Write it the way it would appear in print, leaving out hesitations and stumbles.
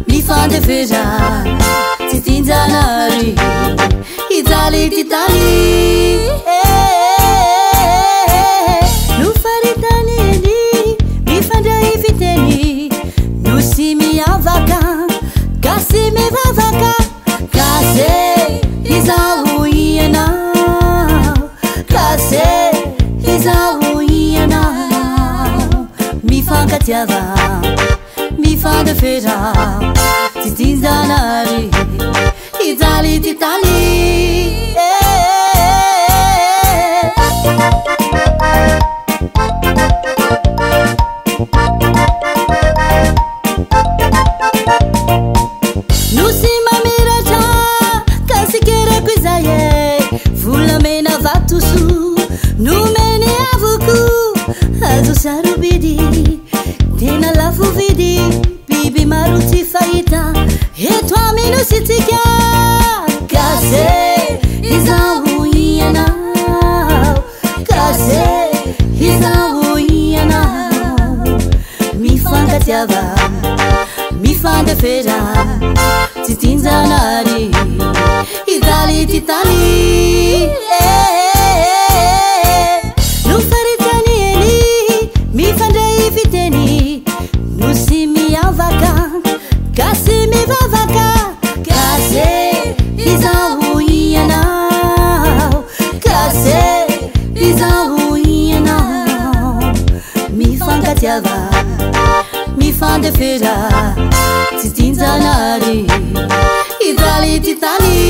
mi fandefera tsy tinjanary ijaly ty tany no faritany eny mifandray fiteny no sy miavaka ka sy mivavaka ka se izaho ianao ka se izaho ianao mifankatiava mifandefera tsy tinjanary ijaly ty tany no sy mamiratra ka sikereko izay volamena vatoso nomeny avoko azo sarobidy tena lafo vidy biby maro tsy fahita eto amino sitsika ka se izaho ianao ka se izaho ianao mifankatiava mifandefera tsy tinjanary ijaly ty tany no faritany eny mifandray fiteny no sy miavaka ka sy mivavaka ka se izaho ianao ka se izaho ianao mifankatiava mifandefera tsy tinjanary ijaly ty tany